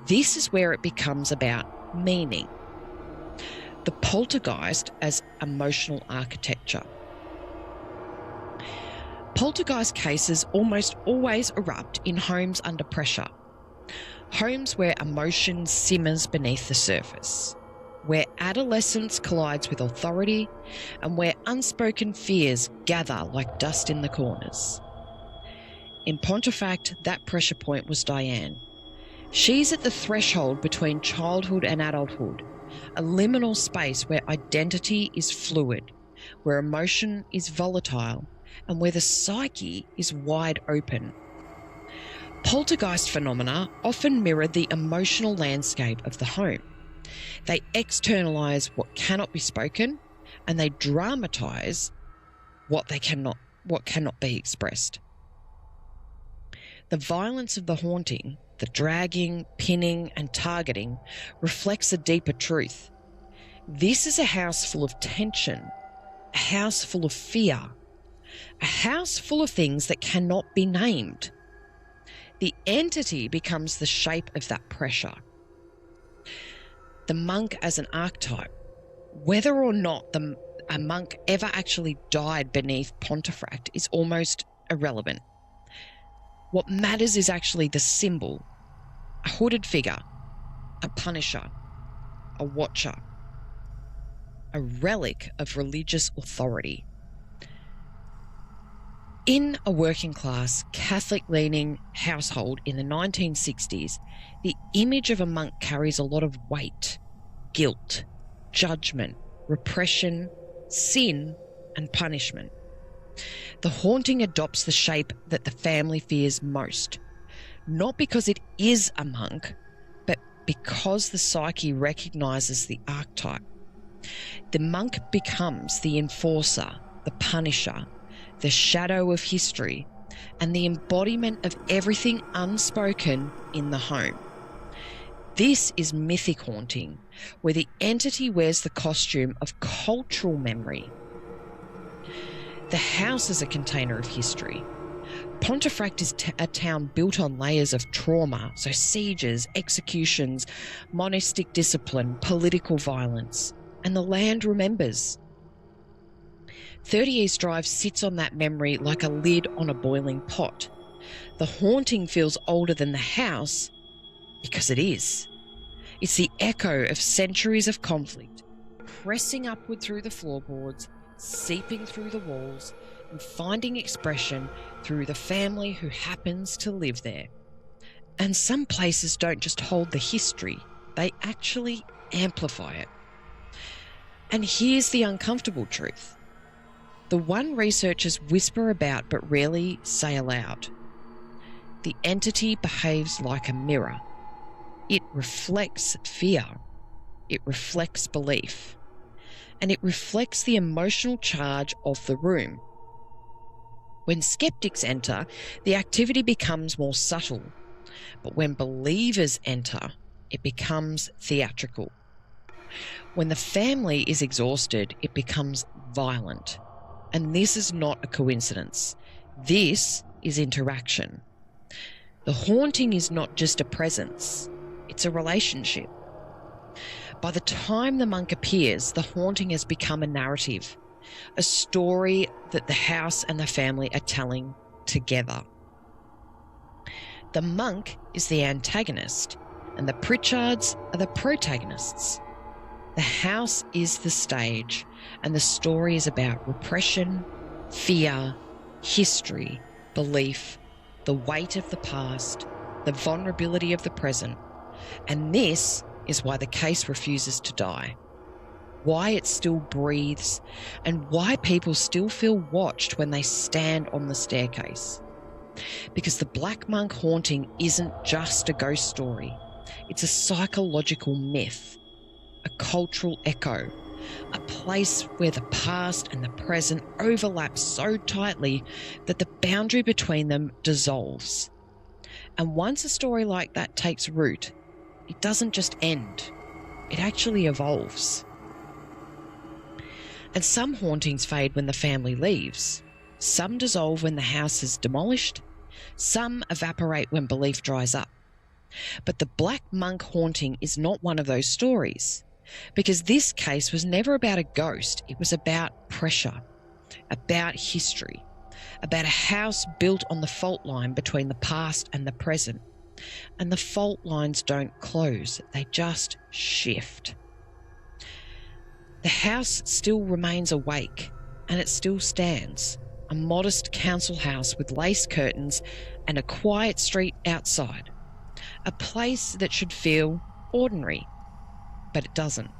This is where it becomes about meaning. The poltergeist as emotional architecture. Poltergeist cases almost always erupt in homes under pressure. Homes where emotion simmers beneath the surface, where adolescence collides with authority, and where unspoken fears gather like dust in the corners. In Pontefract, that pressure point was Diane. She's at the threshold between childhood and adulthood, a liminal space where identity is fluid, where emotion is volatile, and where the psyche is wide open. Poltergeist phenomena often mirror the emotional landscape of the home. They externalise what cannot be spoken, and they dramatise what cannot be expressed. The violence of the haunting, the dragging, pinning, and targeting reflects a deeper truth. This is a house full of tension, a house full of fear, a house full of things that cannot be named. The entity becomes the shape of that pressure. The monk as an archetype, whether or not a monk ever actually died beneath Pontefract is almost irrelevant. What matters is actually the symbol, a hooded figure, a punisher, a watcher, a relic of religious authority. In a working class, Catholic-leaning household in the 1960s, the image of a monk carries a lot of weight, guilt, judgment, repression, sin, and punishment. The haunting adopts the shape that the family fears most, not because it is a monk, but because the psyche recognises the archetype. The monk becomes the enforcer, the punisher, the shadow of history, and the embodiment of everything unspoken in the home. This is mythic haunting, where the entity wears the costume of cultural memory. The house is a container of history. Pontefract is a town built on layers of trauma, so sieges, executions, monastic discipline, political violence, and the land remembers. 30 East Drive sits on that memory like a lid on a boiling pot. The haunting feels older than the house because it is. It's the echo of centuries of conflict, pressing upward through the floorboards, seeping through the walls, and finding expression through the family who happens to live there. And some places don't just hold the history, they actually amplify it. And here's the uncomfortable truth. The one researchers whisper about but rarely say aloud. The entity behaves like a mirror. It reflects fear. It reflects belief. And it reflects the emotional charge of the room. When skeptics enter, the activity becomes more subtle. But when believers enter, it becomes theatrical. When the family is exhausted, it becomes violent. And this is not a coincidence. This is interaction. The haunting is not just a presence, it's a relationship. By the time the monk appears, the haunting has become a narrative, a story that the house and the family are telling together. The monk is the antagonist, and the Pritchards are the protagonists. The house is the stage, and the story is about repression, fear, history, belief, the weight of the past, the vulnerability of the present. And this is why the case refuses to die, why it still breathes, and why people still feel watched when they stand on the staircase. Because the Black Monk haunting isn't just a ghost story. It's a psychological myth, a cultural echo, a place where the past and the present overlap so tightly that the boundary between them dissolves. And once a story like that takes root, it doesn't just end, it actually evolves. And some hauntings fade when the family leaves. Some dissolve when the house is demolished. Some evaporate when belief dries up. But the Black Monk haunting is not one of those stories, because this case was never about a ghost. It was about pressure, about history, about a house built on the fault line between the past and the present. And the fault lines don't close, they just shift. The house still remains awake, and it still stands, a modest council house with lace curtains and a quiet street outside, a place that should feel ordinary, but it doesn't.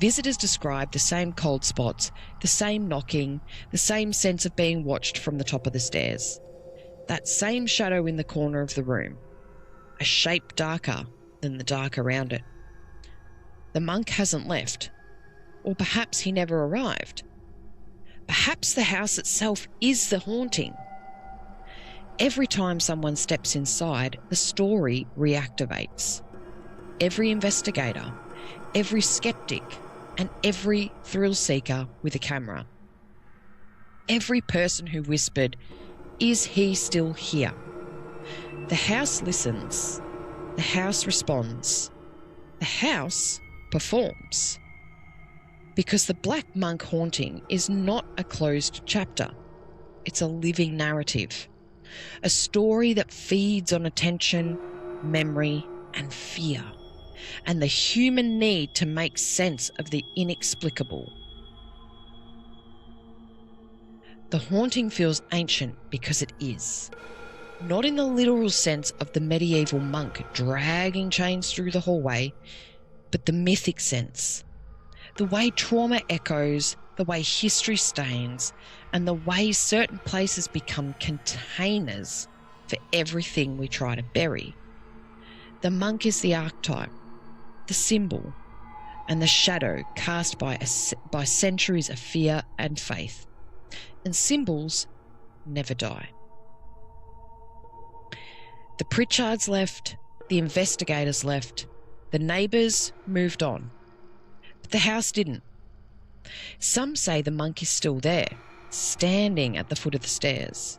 Visitors describe the same cold spots, the same knocking, the same sense of being watched from the top of the stairs, that same shadow in the corner of the room, a shape darker than the dark around it. The monk hasn't left, or perhaps he never arrived. Perhaps the house itself is the haunting. Every time someone steps inside, the story reactivates. Every investigator, every skeptic, and every thrill seeker with a camera. Every person who whispered, "Is he still here?" The house listens. The house responds. The house performs. Because the Black Monk haunting is not a closed chapter. It's a living narrative. A story that feeds on attention, memory, and fear, and the human need to make sense of the inexplicable. The haunting feels ancient because it is. Not in the literal sense of the medieval monk dragging chains through the hallway, but the mythic sense. The way trauma echoes, the way history stains, and the way certain places become containers for everything we try to bury. The monk is the archetype, the symbol, and the shadow cast by centuries of fear and faith. And symbols never die. The Pritchards left, The investigators left. The neighbours moved on. But the house didn't. Some say the monk is still there, standing at the foot of the stairs.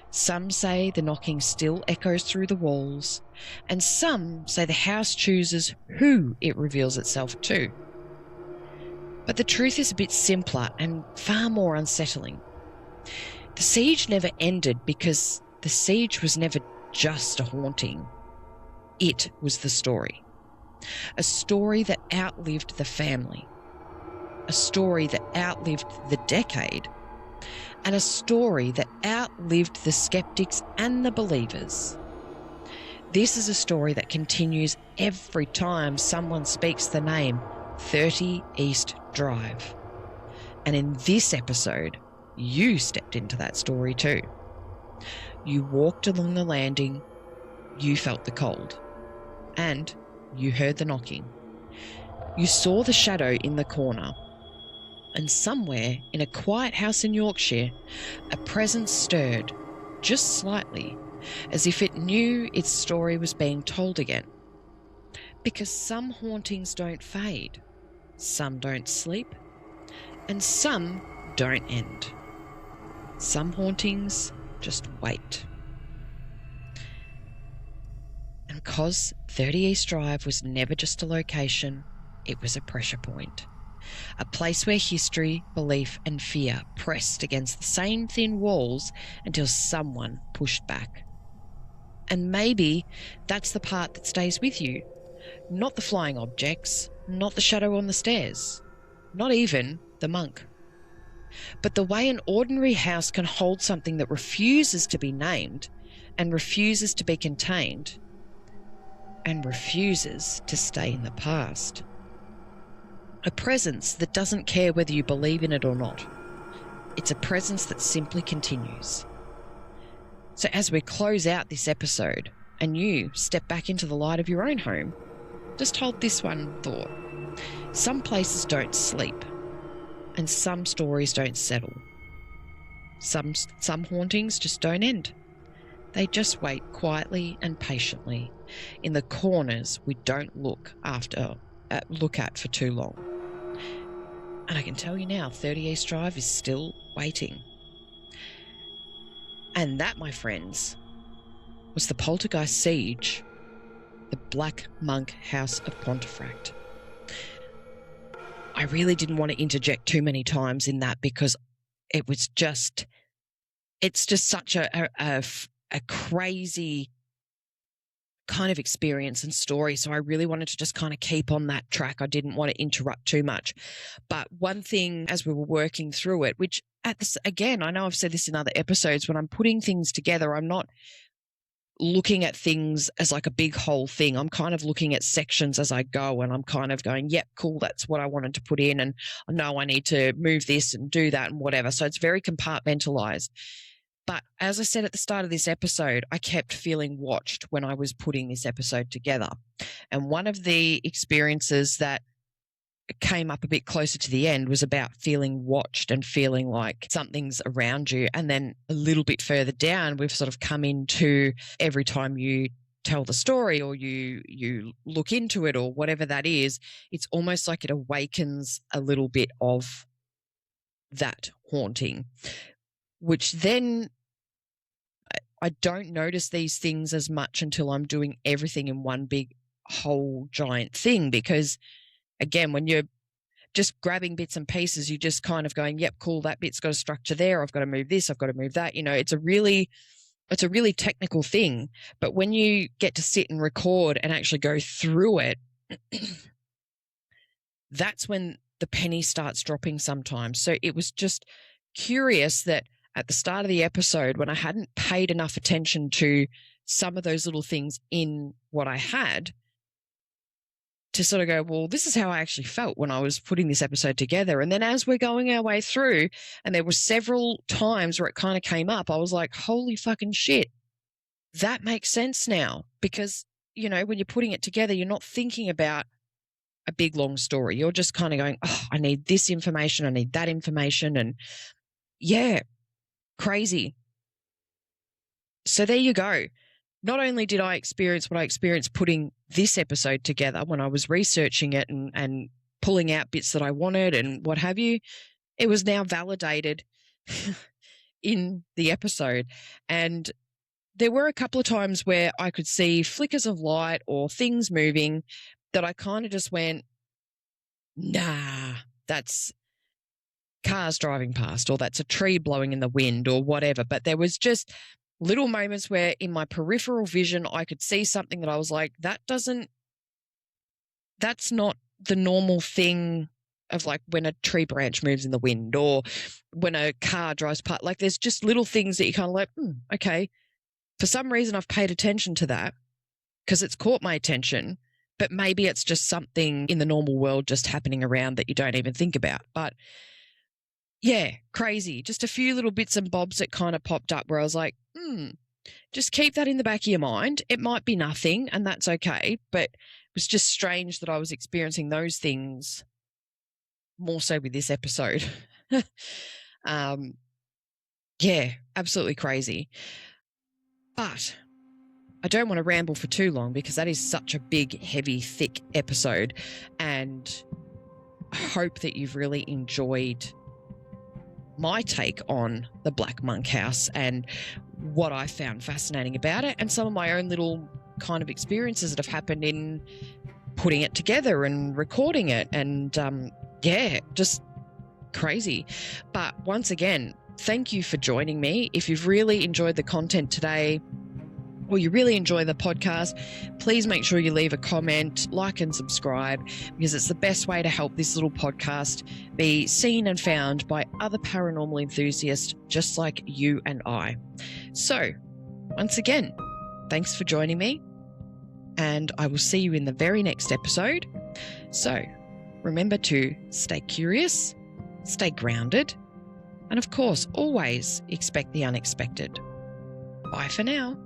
Some say the knocking still echoes through the walls, and some say the house chooses who it reveals itself to. But the truth is a bit simpler and far more unsettling. The siege never ended because the siege was never just a haunting. It was the story. A story that outlived the family. A story that outlived the decade. And a story that outlived the skeptics and the believers. This is a story that continues every time someone speaks the name 30 East Drive. And in this episode, you stepped into that story too. You walked along the landing, you felt the cold, and you heard the knocking. You saw the shadow in the corner, and somewhere in a quiet house in Yorkshire, a presence stirred, just slightly, as if it knew its story was being told again. Because some hauntings don't fade, some don't sleep, and some don't end. Some hauntings just wait. And because 30 East Drive was never just a location, it was a pressure point. A place where history, belief and fear pressed against the same thin walls until someone pushed back. And maybe that's the part that stays with you. Not the flying objects, not the shadow on the stairs, not even the monk. But the way an ordinary house can hold something that refuses to be named and refuses to be contained and refuses to stay in the past. A presence that doesn't care whether you believe in it or not. It's a presence that simply continues. So as we close out this episode and you step back into the light of your own home, just hold this one thought. Some places don't sleep, and some stories don't settle. Some hauntings just don't end. They just wait quietly and patiently in the corners we don't look at for too long. And I can tell you now, 30 East Drive is still waiting. And that, my friends, was the Poltergeist Siege, the Black Monk House of Pontefract. I really didn't want to interject too many times in that because it's just such a crazy kind of experience and story. So I really wanted to just kind of keep on that track. I didn't want to interrupt too much. But one thing as we were working through it, which again, I know I've said this in other episodes, when I'm putting things together, I'm not looking at things as like a big whole thing. I'm kind of looking at sections as I go, and I'm kind of going, yep, cool, that's what I wanted to put in, and I know I need to move this and do that and whatever. So it's very compartmentalized. But as I said at the start of this episode, I kept feeling watched when I was putting this episode together. And one of the experiences that came up a bit closer to the end was about feeling watched and feeling like something's around you. And then a little bit further down, we've sort of come into every time you tell the story or you look into it or whatever that is, it's almost like it awakens a little bit of that haunting, which then I don't notice these things as much until I'm doing everything in one big whole giant thing. Because again, when you're just grabbing bits and pieces, you're just kind of going, yep, cool, that bit's got a structure there. I've got to move this. I've got to move that. You know, it's a really technical thing. But when you get to sit and record and actually go through it, that's when the penny starts dropping sometimes. So it was just curious that at the start of the episode, when I hadn't paid enough attention to some of those little things in what I had, to sort of go, well, this is how I actually felt when I was putting this episode together. And then as we're going our way through, and there were several times where it kind of came up, I was like, holy fucking shit, that makes sense now. Because, you know, when you're putting it together, you're not thinking about a big, long story. You're just kind of going, oh, I need this information, I need that information. And yeah, crazy. So there you go. not only did I experience what I experienced putting this episode together when I was researching it and pulling out bits that I wanted and what have you, it was now validated in the episode. And there were a couple of times where I could see flickers of light or things moving that I kind of just went, nah, that's cars driving past, or that's a tree blowing in the wind or whatever. But there was just little moments where in my peripheral vision, I could see something that I was like, that's not the normal thing of like when a tree branch moves in the wind or when a car drives past. Like there's just little things that you kind of like, okay. For some reason, I've paid attention to that because it's caught my attention, but maybe it's just something in the normal world just happening around that you don't even think about. But yeah, crazy. Just a few little bits and bobs that kind of popped up where I was like, just keep that in the back of your mind. It might be nothing and that's okay, but it was just strange that I was experiencing those things more so with this episode. Yeah, absolutely crazy. But I don't want to ramble for too long because that is such a big, heavy, thick episode. And I hope that you've really enjoyed my take on the Black Monk House and what I found fascinating about it and some of my own little kind of experiences that have happened in putting it together and recording it. And yeah, just crazy. But once again, thank you for joining me. If you've really enjoyed the content today or you really enjoy the podcast, please make sure you leave a comment, like and subscribe, because it's the best way to help this little podcast be seen and found by other paranormal enthusiasts just like you and I. So, once again, thanks for joining me, and I will see you in the very next episode. So, remember to stay curious, stay grounded, and of course, always expect the unexpected. Bye for now.